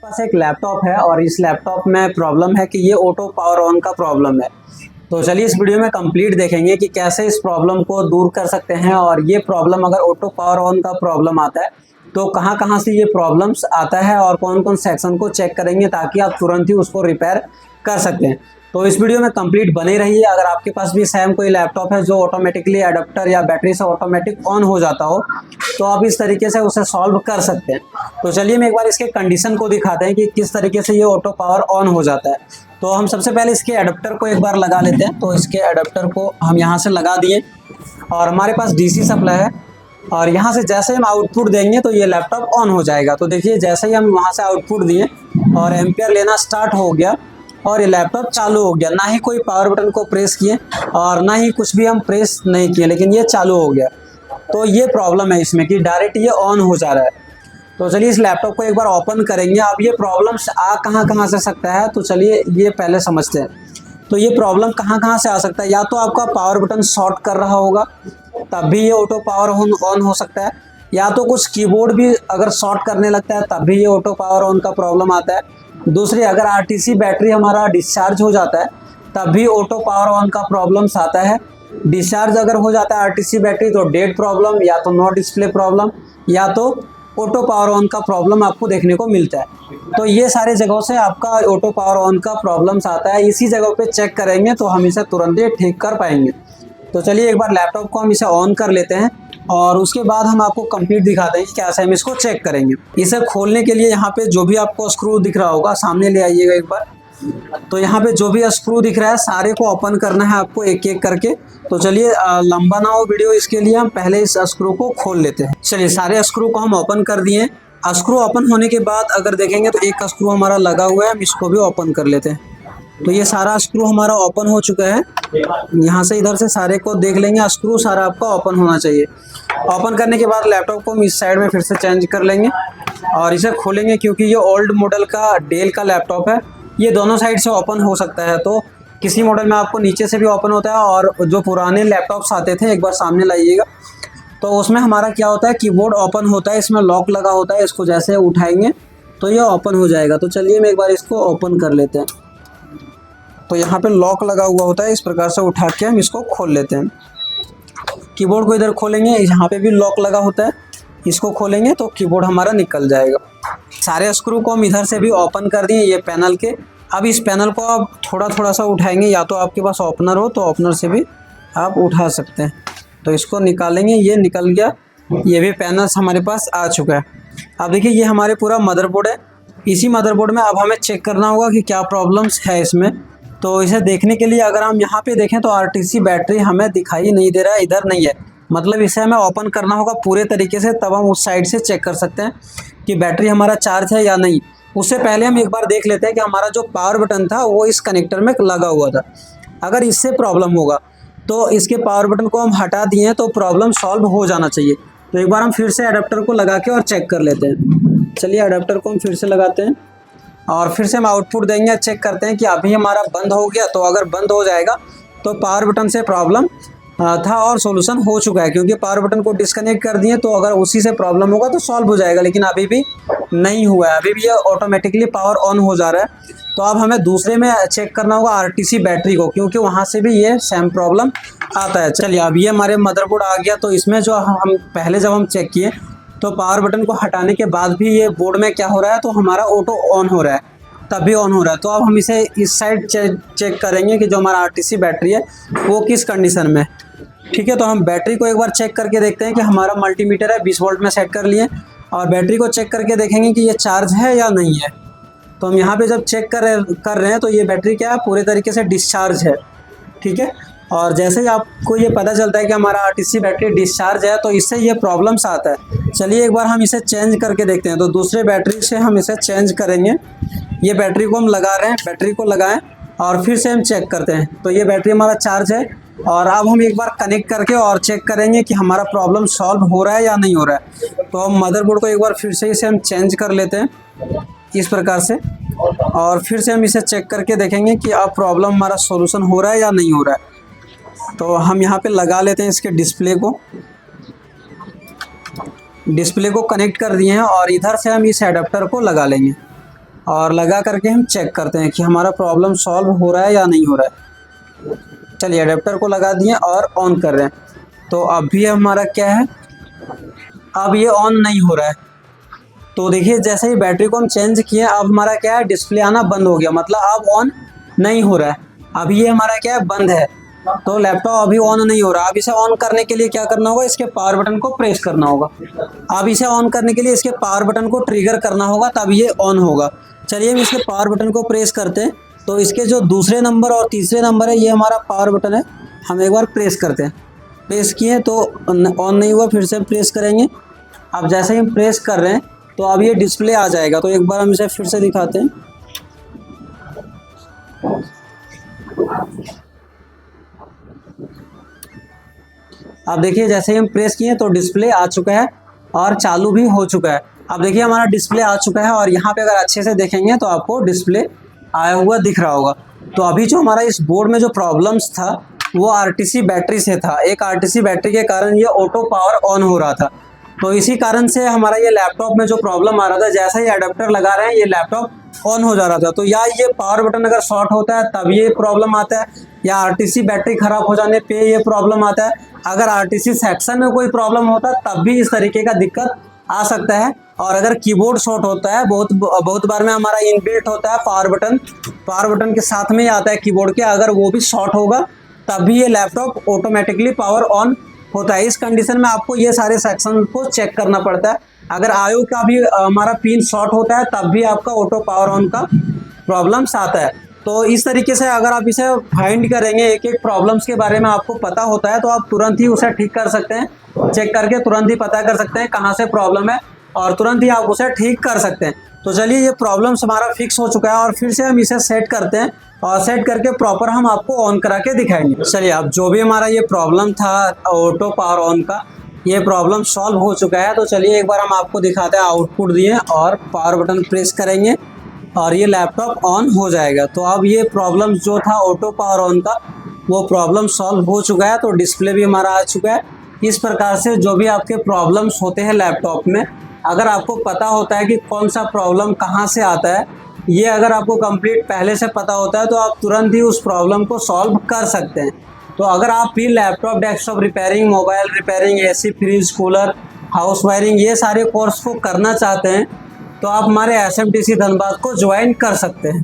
पास एक लैपटॉप है और इस लैपटॉप में प्रॉब्लम है कि ये ऑटो पावर ऑन का प्रॉब्लम है। तो चलिए इस वीडियो में कंप्लीट देखेंगे कि कैसे इस प्रॉब्लम को दूर कर सकते हैं, और ये प्रॉब्लम अगर ऑटो पावर ऑन का प्रॉब्लम आता है तो कहाँ कहाँ से ये प्रॉब्लम्स आता है और कौन कौन सेक्शन को चेक करेंगे ताकि आप तुरंत ही उसको रिपेयर कर सकते हैं। तो इस वीडियो में कंप्लीट बने रहिए। अगर आपके पास भी सेम कोई लैपटॉप है जो ऑटोमेटिकली एडाप्टर या बैटरी से ऑटोमेटिक ऑन हो जाता हो तो आप इस तरीके से उसे सॉल्व कर सकते हैं। तो चलिए मैं एक बार इसके कंडीशन को दिखाते हैं कि किस तरीके से ये ऑटो पावर ऑन हो जाता है। तो हम सबसे पहले इसके एडाप्टर को एक बार लगा लेते हैं। तो इसके एडाप्टर को हम यहाँ से लगा दिए और हमारे पास डीसी सप्लाई है और यहाँ से जैसे हम आउटपुट देंगे तो ये लैपटॉप ऑन हो जाएगा। तो देखिए जैसे ही हम वहाँ से आउटपुट दिए और एम्पियर लेना स्टार्ट हो गया और ये लैपटॉप चालू हो गया। ना ही कोई पावर बटन को प्रेस किए और ना ही कुछ भी हम प्रेस नहीं किए, लेकिन ये चालू हो गया। तो ये प्रॉब्लम है इसमें कि डायरेक्ट ये ऑन हो जा रहा है। तो चलिए इस लैपटॉप को एक बार ओपन करेंगे। अब ये प्रॉब्लम्स कहाँ से सकता है, तो चलिए ये पहले समझते हैं। तो ये प्रॉब्लम कहाँ से आ सकता है, या तो आपका पावर बटन शॉर्ट कर रहा होगा तब भी ये ऑटो पावर ऑन हो सकता है, या तो कुछ कीबोर्ड भी अगर शॉर्ट करने लगता है तब भी ये ऑटो पावर ऑन का प्रॉब्लम आता है। दूसरी, अगर आरटीसी बैटरी हमारा डिस्चार्ज हो जाता है तब भी ऑटो पावर ऑन का प्रॉब्लम्स आता है। डिस्चार्ज अगर हो जाता है आरटीसी बैटरी तो डेड प्रॉब्लम, या तो नो डिस्प्ले प्रॉब्लम, या तो ऑटो पावर ऑन का प्रॉब्लम आपको देखने को मिलता है। तो ये सारे जगहों से आपका ऑटो पावर ऑन का प्रॉब्लम्स आता है। इसी जगह पे चेक करेंगे तो हम इसे तुरंत ही ठीक कर पाएंगे। तो चलिए एक बार लैपटॉप को हम इसे ऑन कर लेते हैं और उसके बाद हम आपको कंप्लीट दिखाते हैं कि कैसे हम इसको चेक करेंगे। इसे खोलने के लिए यहाँ पे जो भी आपको स्क्रू दिख रहा होगा सामने ले आइएगा एक बार। तो यहाँ पे जो भी स्क्रू दिख रहा है सारे को ओपन करना है आपको एक एक करके। तो चलिए लंबा ना हो वीडियो, इसके लिए हम पहले इस स्क्रू को खोल लेते हैं। चलिए सारे स्क्रू को हम ओपन कर दिए। स्क्रू ओपन होने के बाद अगर देखेंगे तो एक स्क्रू हमारा लगा हुआ है, हम इसको भी ओपन कर लेते हैं। तो ये सारा स्क्रू हमारा ओपन हो चुका है। यहाँ से इधर से सारे को देख लेंगे, स्क्रू सारा आपका ओपन होना चाहिए। ओपन करने के बाद लैपटॉप को हम इस साइड में फिर से चेंज कर लेंगे और इसे खोलेंगे, क्योंकि ये ओल्ड मॉडल का डेल का लैपटॉप है। ये दोनों साइड से ओपन हो सकता है। तो किसी मॉडल में आपको नीचे से भी ओपन होता है, और जो पुराने लैपटॉप्स आते थे एक बार सामने लाइएगा तो उसमें हमारा क्या होता है, कीबोर्ड ओपन होता है, इसमें लॉक लगा होता है। इसको जैसे उठाएंगे तो ये ओपन हो जाएगा। तो चलिए मैं एक बार इसको ओपन कर लेते हैं। तो यहाँ पे लॉक लगा हुआ होता है, इस प्रकार से उठा के हम इसको खोल लेते हैं। कीबोर्ड को इधर खोलेंगे, यहाँ पे भी लॉक लगा होता है, इसको खोलेंगे तो कीबोर्ड हमारा निकल जाएगा। सारे स्क्रू को हम इधर से भी ओपन कर दिए ये पैनल के। अब इस पैनल को आप थोड़ा सा उठाएंगे, या तो आपके पास ओपनर हो तो ओपनर से भी आप उठा सकते हैं। तो इसको निकालेंगे, ये निकल गया। ये भी पैनल्स हमारे पास आ चुका है। अब देखिए ये हमारे पूरा मदरबोर्ड है। इसी मदरबोर्ड में अब हमें चेक करना होगा कि क्या प्रॉब्लम्स है इसमें। तो इसे देखने के लिए अगर हम यहाँ पे देखें तो आरटीसी बैटरी हमें दिखाई नहीं दे रहा है, इधर नहीं है। मतलब इसे हमें ओपन करना होगा पूरे तरीके से, तब हम उस साइड से चेक कर सकते हैं कि बैटरी हमारा चार्ज है या नहीं। उससे पहले हम एक बार देख लेते हैं कि हमारा जो पावर बटन था वो इस कनेक्टर में लगा हुआ था। अगर इससे प्रॉब्लम होगा तो इसके पावर बटन को हम हटा दिए तो प्रॉब्लम सॉल्व हो जाना चाहिए। तो एक बार हम फिर से अडेप्टर को लगा के और चेक कर लेते हैं। चलिए अडेप्टर को हम फिर से लगाते हैं और फिर से हम आउटपुट देंगे, चेक करते हैं कि अभी हमारा बंद हो गया। तो अगर बंद हो जाएगा तो पावर बटन से प्रॉब्लम था और सॉल्यूशन हो चुका है, क्योंकि पावर बटन को डिस्कनेक्ट कर दिए। तो अगर उसी से प्रॉब्लम होगा तो सॉल्व हो जाएगा, लेकिन अभी भी नहीं हुआ है। अभी भी ये ऑटोमेटिकली पावर ऑन हो जा रहा है। तो अब हमें दूसरे में चेक करना होगा आरटीसी बैटरी को, क्योंकि वहाँ से भी ये सेम प्रॉब्लम आता है। चलिए अब ये हमारे मदरबोर्ड आ गया। तो इसमें जो हम पहले जब हम चेक किए तो पावर बटन को हटाने के बाद भी ये बोर्ड में क्या हो रहा है, तो हमारा ऑटो ऑन हो रहा है, तब भी ऑन हो रहा है। तो अब हम इसे इस साइड चेक करेंगे कि जो हमारा आरटीसी बैटरी है वो किस कंडीशन में। ठीक है, तो हम बैटरी को एक बार चेक करके देखते हैं कि हमारा मल्टीमीटर है 20 वोल्ट में सेट कर लिए, और बैटरी को चेक करके देखेंगे कि ये चार्ज है या नहीं है। तो हम यहाँ पे जब चेक कर रहे हैं तो ये बैटरी क्या है, पूरे तरीके से डिस्चार्ज है। ठीक है, और जैसे ही आपको ये पता चलता है कि हमारा आरटीसी बैटरी डिस्चार्ज है तो इससे ये प्रॉब्लम्स आता है। चलिए एक बार हम इसे चेंज करके देखते हैं। तो दूसरे बैटरी से हम इसे चेंज करेंगे। ये बैटरी को हम लगा रहे हैं, बैटरी को लगाएं और फिर से हम चेक करते हैं। तो ये बैटरी हमारा चार्ज है, और अब हम एक बार कनेक्ट करके और चेक करेंगे कि हमारा प्रॉब्लम सॉल्व हो रहा है या नहीं हो रहा है। तो हम मदरबोर्ड को एक बार फिर से इसे हम चेंज कर लेते हैं इस प्रकार से, और फिर से हम इसे चेक करके देखेंगे कि अब प्रॉब्लम हमारा सॉल्यूशन हो रहा है या नहीं हो रहा है। तो हम यहाँ पे लगा लेते हैं इसके डिस्प्ले को कनेक्ट कर दिए हैं, और इधर से हम इस एडाप्टर को लगा लेंगे। और लगा करके हम चेक करते हैं कि हमारा प्रॉब्लम सॉल्व हो रहा है या नहीं हो रहा है। चलिए अडेप्टर को लगा दिए और ऑन कर रहे हैं, तो अभी हमारा क्या है, अब ये ऑन नहीं हो रहा है। तो देखिए जैसे ही बैटरी को हम चेंज किए अब हमारा क्या है, डिस्प्ले आना बंद हो गया, मतलब अब ऑन नहीं हो रहा है। अभी ये हमारा क्या है, बंद है, तो लैपटॉप अभी ऑन नहीं हो रहा। अब इसे ऑन करने के लिए क्या करना होगा, इसके पावर बटन को प्रेस करना होगा। अब इसे ऑन करने के लिए इसके पावर बटन को ट्रिगर करना होगा, तब ये ऑन होगा। चलिए हम इसके पावर बटन को प्रेस करते हैं, तो इसके जो दूसरे नंबर और तीसरे नंबर है, ये हमारा पावर बटन है, हम एक बार प्रेस करते हैं। प्रेस किए तो ऑन नहीं हुआ, फिर से प्रेस करेंगे। अब जैसे ही हम प्रेस कर रहे हैं तो अब ये डिस्प्ले आ जाएगा। तो एक बार हम इसे फिर से दिखाते हैं। अब देखिए जैसे ही हम प्रेस किए तो डिस्प्ले आ चुका है और चालू भी हो चुका है। अब देखिए हमारा डिस्प्ले आ चुका है और यहाँ पे अगर अच्छे से देखेंगे तो आपको डिस्प्ले आया हुआ दिख रहा होगा। तो अभी जो हमारा इस बोर्ड में जो प्रॉब्लम्स था वो आरटीसी बैटरी से था। एक आरटीसी बैटरी के कारण ये ऑटो पावर ऑन हो रहा था। तो इसी कारण से हमारा ये लैपटॉप में जो प्रॉब्लम आ रहा था, जैसा ही अडेप्टर लगा रहे हैं ये लैपटॉप ऑन हो जा रहा था। तो या ये पावर बटन अगर शॉर्ट होता है तब ये प्रॉब्लम आता है, या आरटीसी बैटरी खराब हो जाने पे ये प्रॉब्लम आता है। अगर आरटीसी सेक्शन में कोई प्रॉब्लम होता है तब भी इस तरीके का दिक्कत आ सकता है। और अगर कीबोर्ड शॉर्ट होता है, बहुत बार में हमारा इनबिल्ट होता है पावर बटन के साथ में ही आता है कीबोर्ड के, अगर वो भी शॉर्ट होगा तब भी ये लैपटॉप ऑटोमेटिकली पावर ऑन होता है। इस कंडीशन में आपको ये सारे सेक्शन को चेक करना पड़ता है। अगर आईओ का भी हमारा पिन शॉर्ट होता है तब भी आपका ऑटो पावर ऑन का प्रॉब्लम्स आता है। तो इस तरीके से अगर आप इसे फाइंड करेंगे, एक एक प्रॉब्लम्स के बारे में आपको पता होता है, तो आप तुरंत ही उसे ठीक कर सकते हैं। चेक करके तुरंत ही पता कर सकते हैं कहाँ से प्रॉब्लम है और तुरंत ही आप उसे ठीक कर सकते हैं। तो चलिए ये प्रॉब्लम्स हमारा फिक्स हो चुका है और फिर से हम इसे सेट करते हैं और सेट करके प्रॉपर हम आपको ऑन करा के दिखाएंगे। चलिए अब जो भी हमारा ये प्रॉब्लम था ऑटो पावर ऑन का, ये प्रॉब्लम सॉल्व हो चुका है। तो चलिए एक बार हम आपको दिखाते हैं। आउटपुट दिए और पावर बटन प्रेस करेंगे और ये लैपटॉप ऑन हो जाएगा। तो अब ये प्रॉब्लम जो था ऑटो पावर ऑन का, वो प्रॉब्लम सॉल्व हो चुका है। तो डिस्प्ले भी हमारा आ चुका है। इस प्रकार से जो भी आपके प्रॉब्लम्स होते हैं लैपटॉप में, अगर आपको पता होता है कि कौन सा प्रॉब्लम कहाँ से आता है, ये अगर आपको कंप्लीट पहले से पता होता है तो आप तुरंत ही उस प्रॉब्लम को सॉल्व कर सकते हैं। तो अगर आप भी laptop desktop repairing, mobile repairing, AC, fridge, cooler, house wiring, ये सारे कोर्स को करना चाहते हैं तो आप हमारे SMTC धनबाद को ज्वाइन कर सकते हैं।